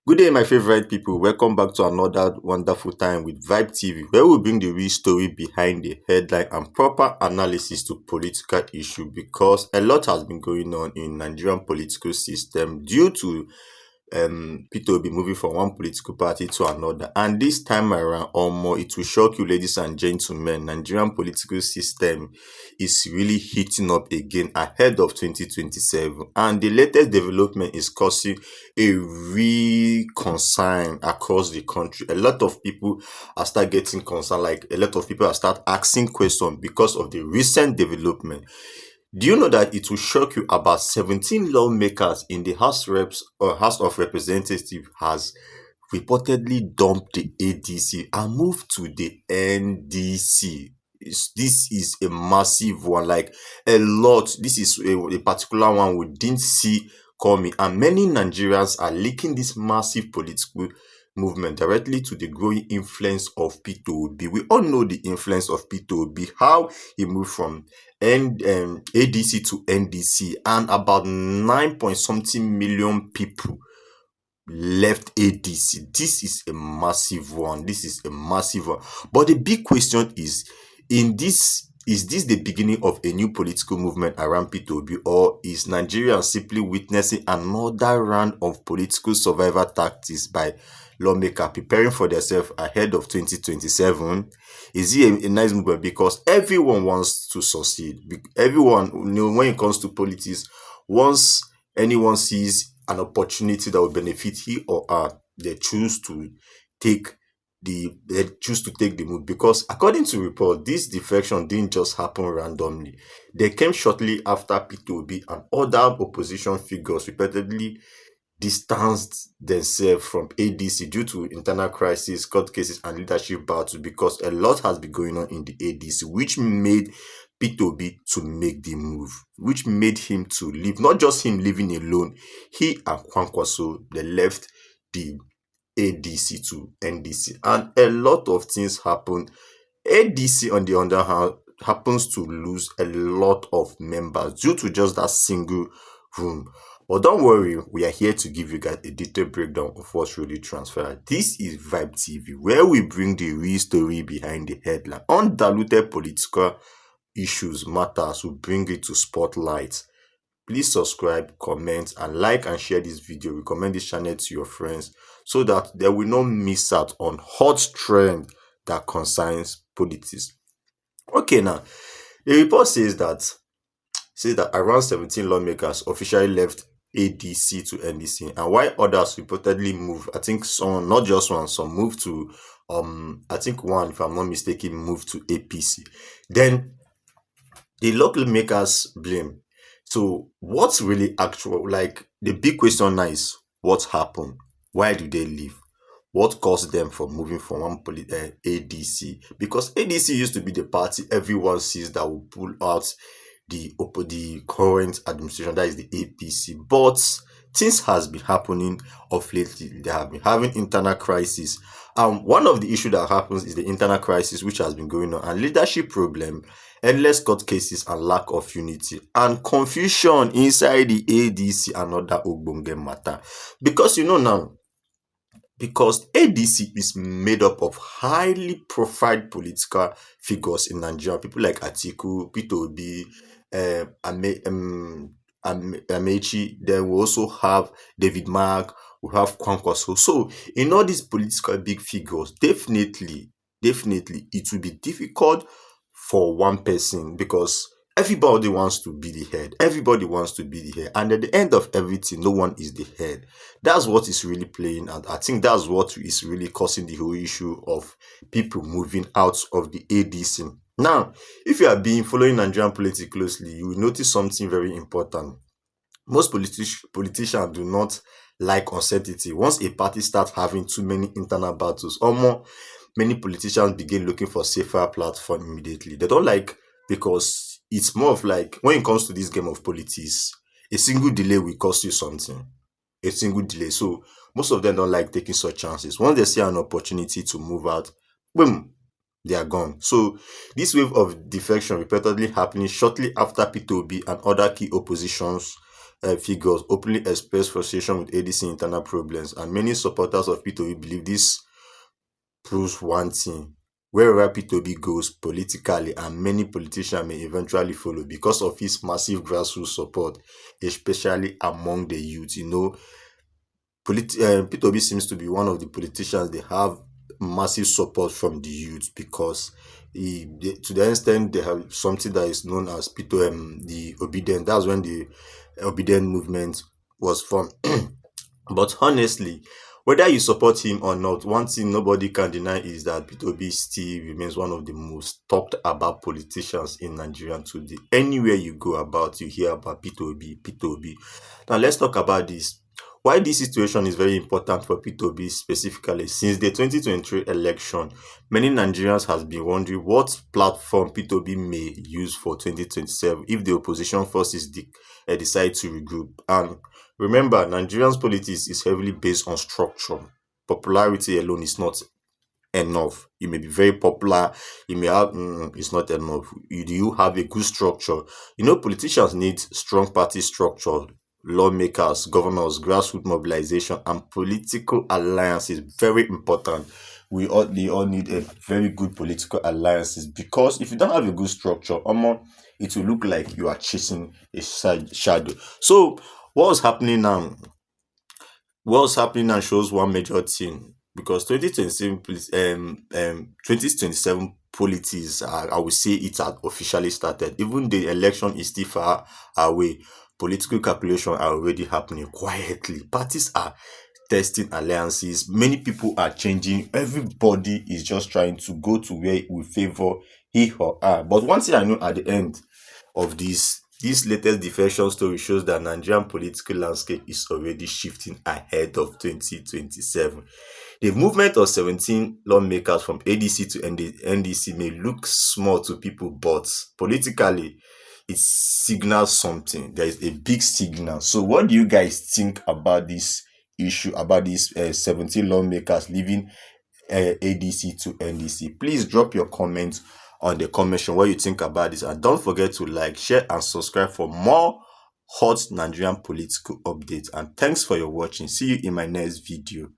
Good day, my favorite people. Welcome back to another wonderful time with Vibe TV, where we bring the real story behind the headline and proper analysis to political issue because a lot has been going on in Nigerian political system due to Peter Obi moving from one political party to another. And this time around, or more, it will shock you, ladies and gentlemen. Nigerian political system is really heating up again ahead of 2027. And the latest development is causing a real concern across the country. A lot of people are start getting concerned, like a lot of people are start asking questions because of the recent development. Do you know that it will shock you about 17 lawmakers in the House Reps or House of Representatives has reportedly dumped the ADC and moved to the NDC? This is a massive one, like a lot. This is a particular one we didn't see coming, and many Nigerians are linking this massive political movement directly to the growing influence of Peter Obi. We all know the influence of Peter Obi, how he moved from ADC to NDC, and about 9 point something million people left ADC. This is a massive one. This is a massive one. But the big question is this the beginning of a new political movement around Peter Obi, or is Nigeria simply witnessing another round of political survival tactics by lawmakers preparing for themselves ahead of 2027? Is it a nice movement? Because everyone wants to succeed. Everyone, when it comes to politics, once anyone sees an opportunity that will benefit he or her, they choose to take the move, because according to report, this defection didn't just happen randomly. They came shortly after Peter Obi and other opposition figures repeatedly distanced themselves from ADC due to internal crisis, court cases, and leadership battles, because a lot has been going on in the ADC, which made Peter Obi to make the move, which made him to leave. Not just him living alone, he and Kwankwaso, they left the ADC to NDC, and a lot of things happened. ADC, on the other hand, happens to lose a lot of members due to just that single room. But don't worry, we are here to give you guys a detailed breakdown of what's really transferred. This is Vibe TV, where we bring the real story behind the headline. Undiluted political issues, matters, we bring it to spotlight. Please subscribe, comment, and like and share this video. Recommend this channel to your friends so that they will not miss out on hot trend that concerns politics. Okay, now the report says that around 17 lawmakers officially left ADC to NDC, and while others reportedly moved, I think some, not just one, some moved to I think one, if I'm not mistaken, moved to APC. Then the local makers blame. So what's really actual, like the big question now is what happened? Why did they leave? What caused them from moving from one ADC? Because ADC used to be the party everyone sees that will pull out the current administration, that is the APC. But things has been happening of lately. They have been having internal crisis. One of the issues that happens is the internal crisis which has been going on, and leadership problem, endless court cases, and lack of unity and confusion inside the ADC, another ogbonge matter. Because now, because ADC is made up of highly profiled political figures in Nigeria, people like Atiku, Peter Obi, Amechi. Then we also have David Mark, we have Kwankwaso. So in all these political big figures, definitely it will be difficult for one person, because everybody wants to be the head. Everybody wants to be the head. And at the end of everything, no one is the head. That's what is really playing. And I think that's what is really causing the whole issue of people moving out of the ADC. Now, if you are being following Nigerian politics closely, you will notice something very important. Most politicians do not like uncertainty. Once a party starts having too many internal battles, or more, many politicians begin looking for safer platform immediately. They don't like, because it's more of like, when it comes to this game of politics, a single delay will cost you something. A single delay. So most of them don't like taking such chances. Once they see an opportunity to move out, boom, they are gone. So this wave of defection repeatedly happening shortly after Peter Obi and other key oppositions figures openly expressed frustration with ADC internal problems, and many supporters of Peter Obi believe this proves one thing: wherever Peter Obi goes politically, and many politicians may eventually follow because of his massive grassroots support, especially among the youth. Peter Obi seems to be one of the politicians they have massive support from the youth, because to the extent they have something that is known as the obedient. That's when the obedient movement was formed. But honestly, whether you support him or not, one thing nobody can deny is that Peter Obi still remains one of the most talked about politicians in Nigeria today. Anywhere you go about, you hear about Peter Obi, Peter Obi. Now let's talk about this. Why this situation is very important for Peter Obi specifically. Since the 2023 election, many Nigerians has been wondering what platform Peter Obi may use for 2027 if the opposition forces decide to regroup. And remember, Nigerians politics is heavily based on structure. Popularity alone is not enough. You may be very popular, you may have, it's not enough. Do you have a good structure? Politicians need strong party structure, lawmakers, governors, grassroots mobilization, and political alliance is very important. They all need a very good political alliances, because if you don't have a good structure, it will look like you are chasing a shadow. So what's happening now? What's happening now shows one major thing, because 2027 politics, I would say it had officially started. Even the election is still far away. Political calculation are already happening quietly. Parties are testing alliances. Many people are changing. Everybody is just trying to go to where we favor he or her. But one thing I know at the end of this latest defection story shows that Nigerian political landscape is already shifting ahead of 2027. The movement of 17 lawmakers from ADC to NDC may look small to people, but politically, it signals something. There is a big signal. So what do you guys think about this issue, about these 17 lawmakers leaving ADC to NDC? Please drop your comments on the comment section what you think about this, and don't forget to like, share, and subscribe for more hot Nigerian political updates. And thanks for your watching. See you in my next video.